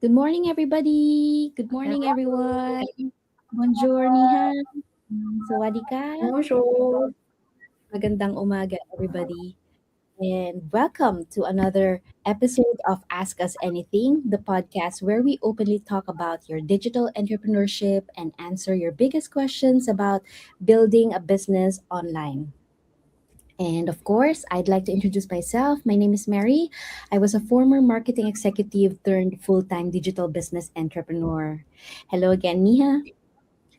Good morning, everybody. Good morning, everyone. Bonjour, Niha. Sawadika. Bonjour. Magandang umaga, everybody. And welcome to another episode of Ask Us Anything, the podcast where we openly talk about your digital entrepreneurship and answer your biggest questions about building a business online. And of course, I'd like to introduce myself. My name is Mary. I was a former marketing executive turned full time digital business entrepreneur. Hello again, Niha.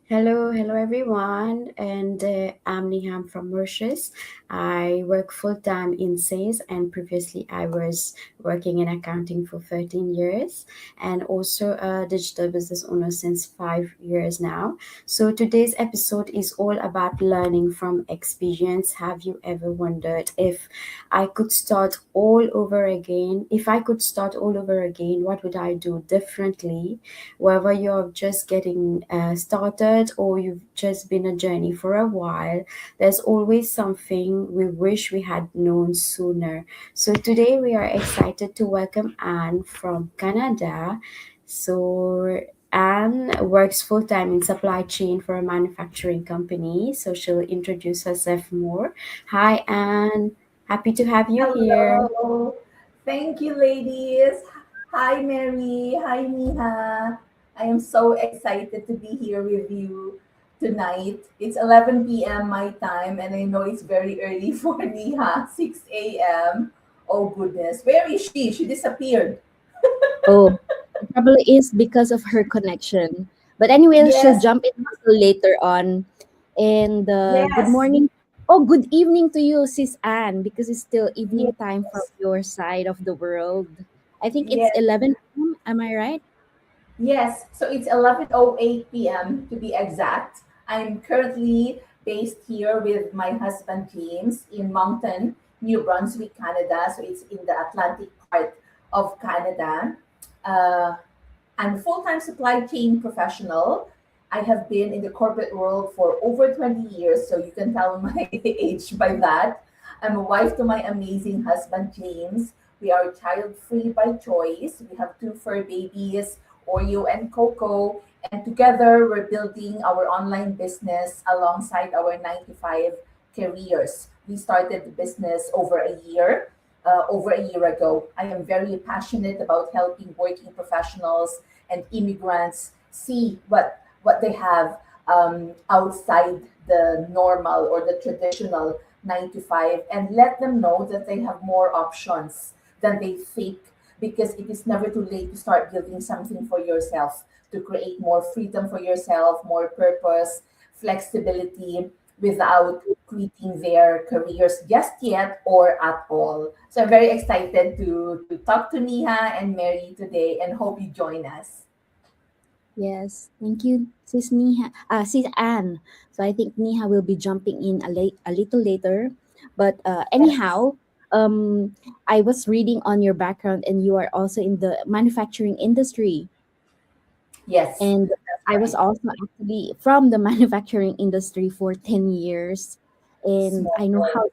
Hello everyone, and I'm Niham from Mauritius. I work full time in sales, and previously I was working in accounting for 13 years, and also a digital business owner since 5 years now. So today's episode is all about learning from experience. Have you ever wondered if I could start all over again? If I could start all over again, what would I do differently? Whether you're just getting started or you've just been a journey for a while, there's always something we wish we had known sooner. So today we are excited to welcome Anne from Canada. So Anne works full time in supply chain for a manufacturing company. So she'll introduce herself more. Hi, Anne. Happy to have you here. Hello. Thank you, ladies. Hi, Mary. Hi, Neha. I am so excited to be here with you tonight. It's 11 p.m. my time, and I know it's very early for Neha, 6 a.m. Oh, goodness. Where is she? She disappeared. Oh, it probably is because of her connection. But anyway, she'll Yes, jump in a little later on. And good yes, morning. Oh, good evening to you, Sis Anne, because it's still evening time from yes, your side of the world. I think it's yes. 11 p.m. Am I right? Yes, so it's 11:08 p.m. to be exact. I'm currently based here with my husband James in Moncton, New Brunswick, Canada. So it's in the Atlantic part of Canada. Uh, I'm a full-time supply chain professional. I have been in the corporate world for over 20 years, so you can tell my age by that. I'm a wife to my amazing husband James. We are child-free by choice. We have two fur babies, Oreo and Coco, and together we're building our online business alongside our 9 to 5 careers. We started the business over a year ago. I am very passionate about helping working professionals and immigrants see what they have outside the normal or the traditional 9 to 5, and let them know that they have more options than they think, because it is never too late to start building something for yourself, to create more freedom for yourself, more purpose, flexibility, without quitting their careers just yet or at all. So I'm very excited to talk to Niha and Mary today, and hope you join us. Yes, thank you, Sis Niha. Sis Anne. So I think Niha will be jumping in a little later. But Yes. anyhow, I was reading on your background, and you are also in the manufacturing industry. Yes, And that's I was right. also actually from the manufacturing industry for 10 years. And Small I know world. how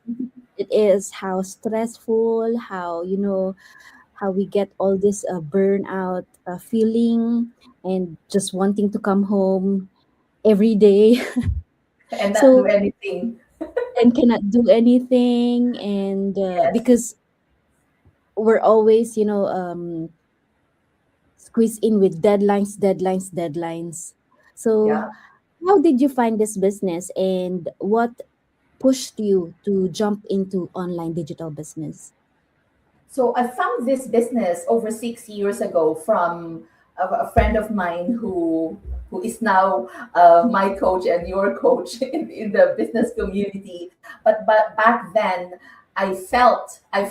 it is, how stressful, how we get all this burnout feeling and just wanting to come home every day. And not do So, anything. and cannot do anything. And Yes. because we're always, squeezed in with deadlines. So, Yeah. how did you find this business and what pushed you to jump into online digital business? So I found this business over 6 years ago from a friend of mine who is now my coach and your coach in the business community. But back then, I felt I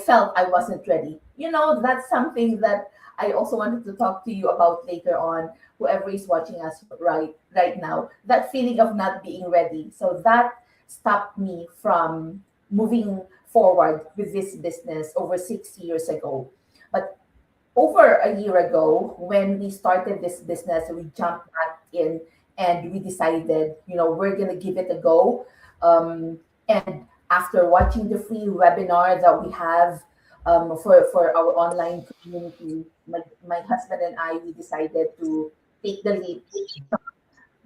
wasn't ready. That's something that I also wanted to talk to you about later on. Whoever is watching us right now, that feeling of not being ready. So that stopped me from moving forward with this business over 6 years ago. But over a year ago, when we started this business, we jumped back in and we decided, we're going to give it a go. And after watching the free webinar that we have, for our online community. My husband and I, we decided to take the leap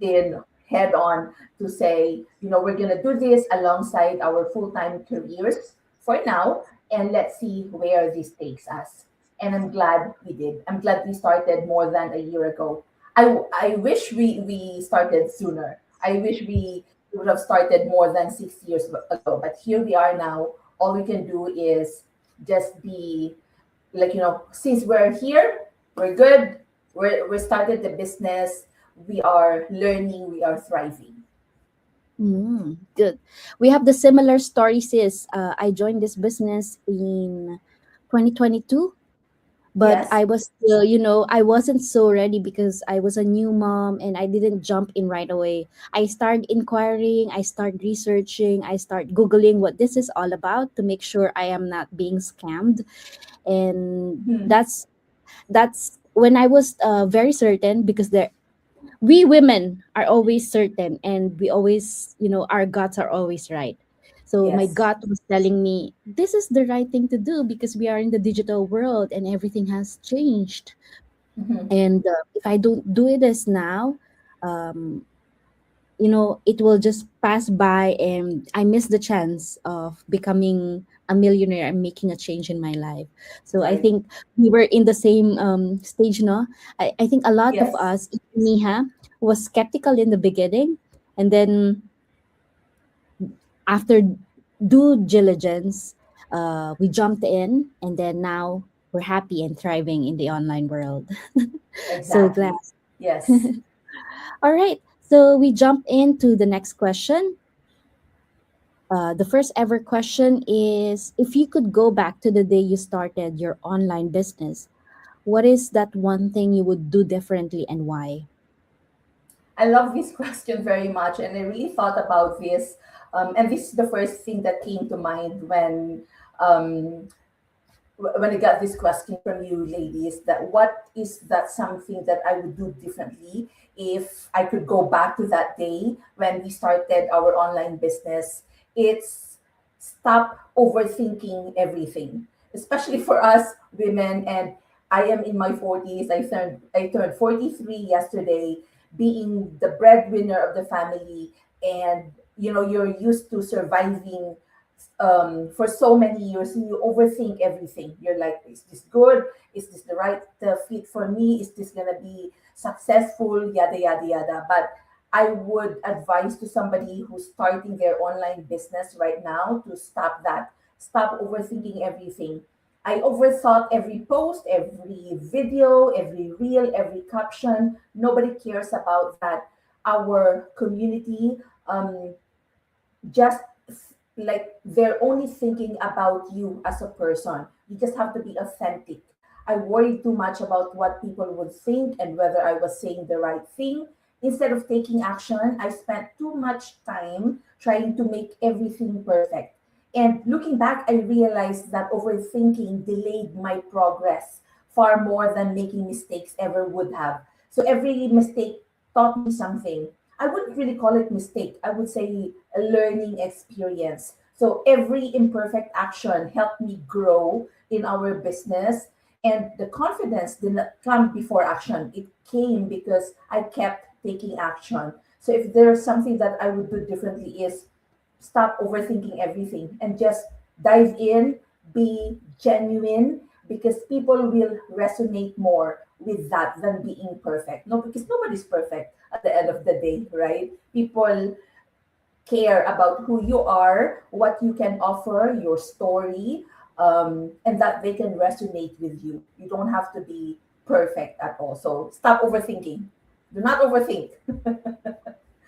in head on to say, we're going to do this alongside our full time careers for now, and let's see where this takes us. And I'm glad we did. I'm glad we started more than a year ago. I wish we started sooner. I wish we would have started more than 6 years ago. But here we are now. All we can do is just be like, since we're here, we're good. We started the business. We are learning. We are thriving. Good. We have the similar story, sis. I joined this business in 2022, but Yes. I was still, I wasn't so ready because I was a new mom and I didn't jump in right away. I started inquiring, I started researching, I started Googling what this is all about to make sure I am not being scammed. And Mhm. that's when I was very certain because we women are always certain and we always, our guts are always right. So my Yes. gut was telling me this is the right thing to do because we are in the digital world and everything has changed. Mhm. And if I don't do it as now, um, it will just pass by and I miss the chance of becoming a millionaire and making a change in my life. So I Right. think we were in the same stage, no? I think a lot of Yes. us, even Miha, was skeptical in the beginning. And then after due diligence, we jumped in and then now we're happy and thriving in the online world. So glad. Exactly. Yes. All right. So we jump into the next question. The first ever question is, if you could go back to the day you started your online business, what is that one thing you would do differently and why? I love this question very much, and I really thought about this. And this is the first thing that came to mind um, when I got this question from you ladies, that what is that something that I would do differently if I could go back to that day when we started our online business. It's stop overthinking everything, especially for us women. And I am in my 40s. I turned 43 yesterday, being the breadwinner of the family. And you're used to surviving for so many years, and you overthink everything. You're like, is this good? Is this the right fit for me? Is this gonna be successful? Yada yada yada. But I would advise to somebody who's starting their online business right now to stop that. Stop overthinking everything. I overthought every post, every video, every reel, every caption. Nobody cares about that. Our community, just like they're only thinking about you as a person. You just have to be authentic. I worried too much about what people would think and whether I was saying the right thing. Instead of taking action, I spent too much time trying to make everything perfect. And looking back, I realized that overthinking delayed my progress far more than making mistakes ever would have. So every mistake taught me something. I wouldn't really call it mistake. I would say a learning experience. So every imperfect action helped me grow in our business. And the confidence did not come before action. It came because I kept taking action. So if there's something that I would do differently is stop overthinking everything and just dive in, be genuine, because people will resonate more with that than being perfect. No, because nobody's perfect at the end of the day, right? People care about who you are, what you can offer, your story, and that they can resonate with you. You don't have to be perfect at all. So stop overthinking. Do not overthink.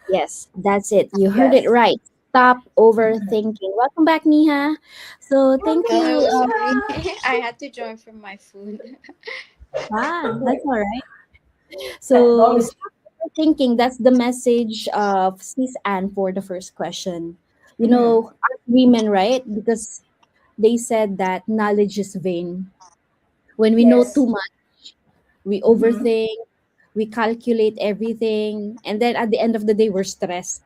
Yes, that's it. You heard it Yes. right. Stop overthinking. Welcome back, Niha. So thank Welcome, you. Hello, sorry. Nina. I had to join from my phone. That's all right. So Technology. stop overthinking. That's the message of Sis Anne for the first question. Mhm. As women, right? Because they said that knowledge is vain. When we know Yes. too much, we Mhm. overthink, we calculate everything, and then at the end of the day, we're stressed.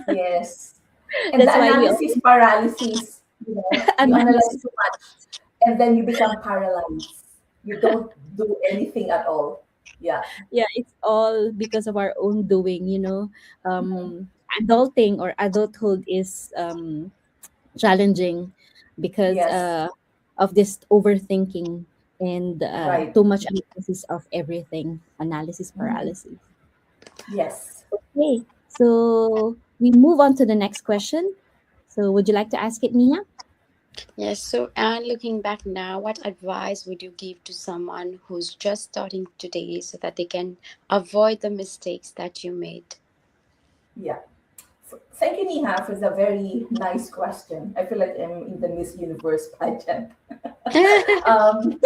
Yes. And the That's why we analysis paralysis, you analyze. analyze too much. and then you become paralyzed. You don't do anything at all. Yeah. Yeah, it's all because of our own doing, you know. Adulting or adulthood is challenging because Yes. of this overthinking and Right. too much analysis of everything, analysis Mhm. paralysis. Yes. Okay, so we move on to the next question. So would you like to ask it, Nia? Yes, so and looking back now, what advice would you give to someone who's just starting today so that they can avoid the mistakes that you made? Yeah. Thank you, Neha, for the very nice question. I feel like I'm in the Miss Universe pageant. um,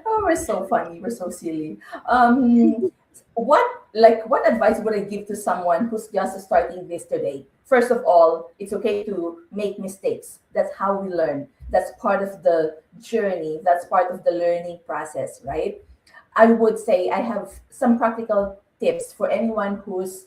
oh, we're so funny. We're so silly. Um, what advice would I give to someone who's just starting this today? First of all, it's okay to make mistakes. That's how we learn. That's part of the journey. That's part of the learning process, right? I would say I have some practical tips for anyone who's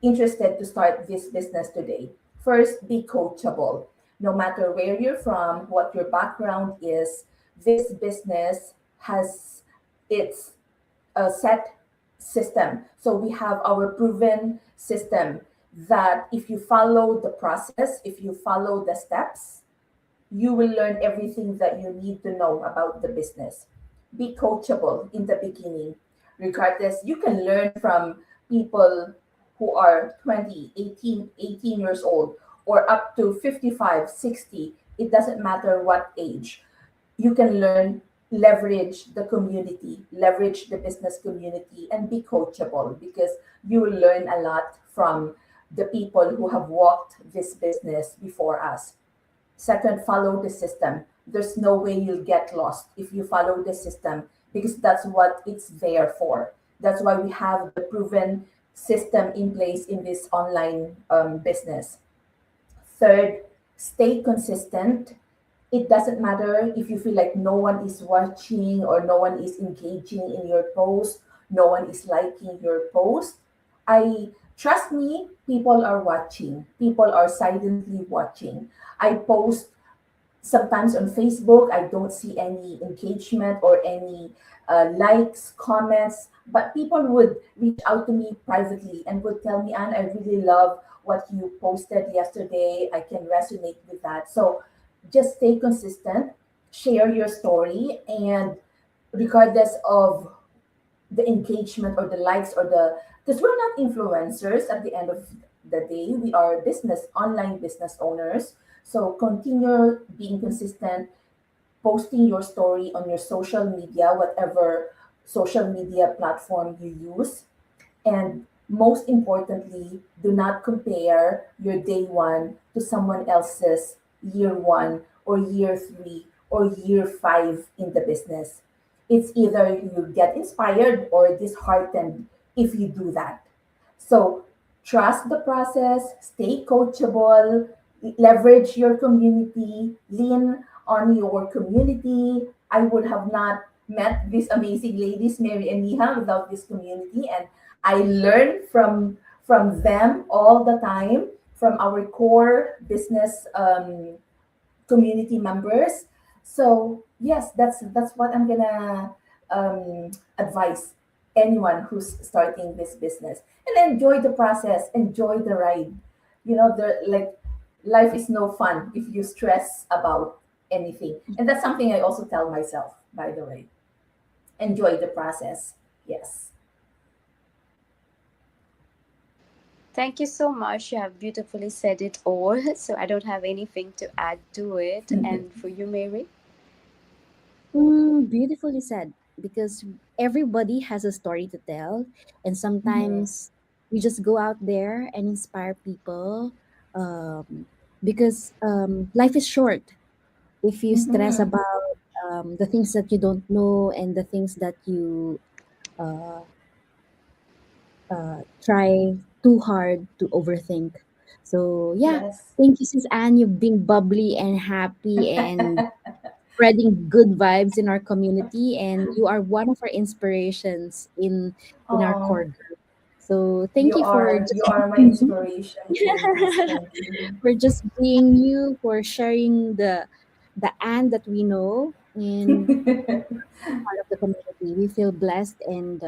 interested to start this business today. First, be coachable. No matter where you're from, what your background is, this business has its set system. So we have our proven system that if you follow the process, if you follow the steps, you will learn everything that you need to know about the business. Be coachable in the beginning. Regardless, you can learn from people who are 20, 18 years old, or up to 55, 60. It doesn't matter what age. You can learn, leverage the community, leverage the business community, and be coachable because you will learn a lot from the people who have walked this business before us. Second, follow the system. There's no way you'll get lost if you follow the system because that's what it's there for. That's why we have the proven system in place in this online business. Third, stay consistent. It doesn't matter if you feel like no one is watching or no one is engaging in your post, no one is liking your post. I trust me, people are watching. People are silently watching. I post sometimes on Facebook, I don't see any engagement or any likes, comments, but people would reach out to me privately and would tell me, Anne, I really love what you posted yesterday. I can resonate with that. So just stay consistent, share your story, and regardless of the engagement or the likes or the, because we're not influencers at the end of the day, we are business online business owners. So continue being consistent, posting your story on your social media, whatever social media platform you use. And most importantly, do not compare your day one to someone else's year one or year three or year five in the business. It's either you get inspired or disheartened if you do that. So trust the process, stay coachable, leverage your community, lean on your community. I would have not met these amazing ladies, Mary and Niha, without this community. And I learn from them all the time, from our core business community members. So yes, that's what I'm gonna advise anyone who's starting this business. And enjoy the process, enjoy the ride. You know, the like life is no fun if you stress about anything. And that's something I also tell myself, by the way. Enjoy the process. Yes. Thank you so much. You have beautifully said it all, so I don't have anything to add to it. And for you, Mary? Beautifully said. Because everybody has a story to tell, and Mhm. sometimes we just go out there and inspire people. Um, because life is short. If you stress Mhm. about the things that you don't know and the things that you uh, try too hard to overthink. So yeah, Yes. thank you, Sis Anne. You've been bubbly and happy and spreading good vibes in our community, and you are one of our inspirations in our core Oh, group. So thank you for you just are my being inspiration, ladies. Thank you. for just being you, for sharing the Anne that we know in part of the community. We feel blessed and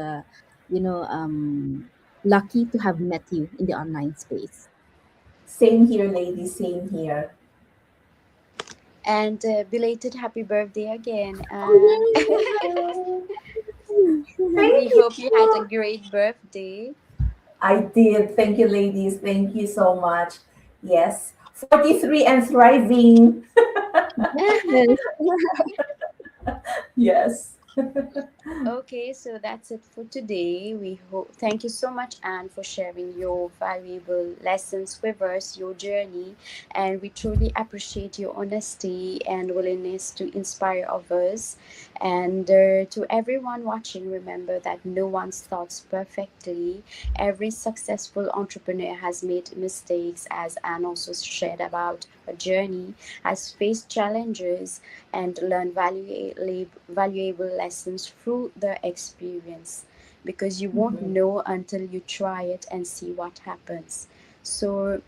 you know lucky to have met you in the online space. Same here, ladies. Same here. And belated happy birthday again. And Oh, we Thank hope you had a you. great birthday. I did. Thank you, ladies. Thank you so much. Yes. 43 and thriving. yes. Yes. Okay, so that's it for today. We hope thank you so much, Anne, for sharing your valuable lessons with us, your journey, and we truly appreciate your honesty and willingness to inspire others. And to everyone watching, remember that no one starts perfectly. Every successful entrepreneur has made mistakes, as Anne also shared about her journey, has faced challenges and learn valuable lessons through the experience, because you won't Mhm. know until you try it and see what happens. So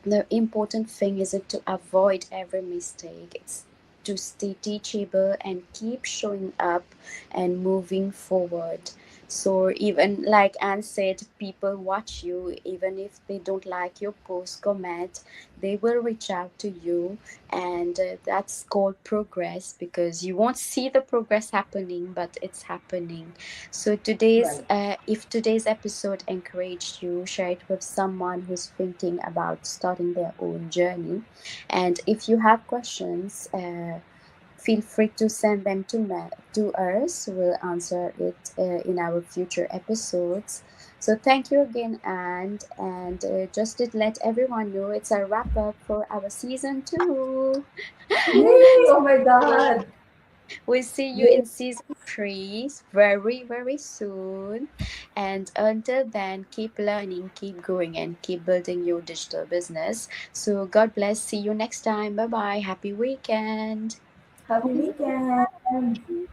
the important thing isn't to avoid every mistake, it's to stay teachable and keep showing up and moving forward. So even like Anne said, people watch you, even if they don't like your post comment, they will reach out to you. And that's called progress, because you won't see the progress happening, but it's happening. So today's Right. if today's episode encouraged you, share it with someone who's thinking about starting their own journey. And if you have questions, feel free to send them to us. We'll answer it in our future episodes. So thank you again, and just to let everyone know, it's a wrap up for our season 2. Yay! Oh my Yeah. God. We'll see you Yay. in season 3 very, very soon. And until then, keep learning, keep growing, and keep building your digital business. So, God bless. See you next time. Bye bye. Happy weekend. Happy weekend.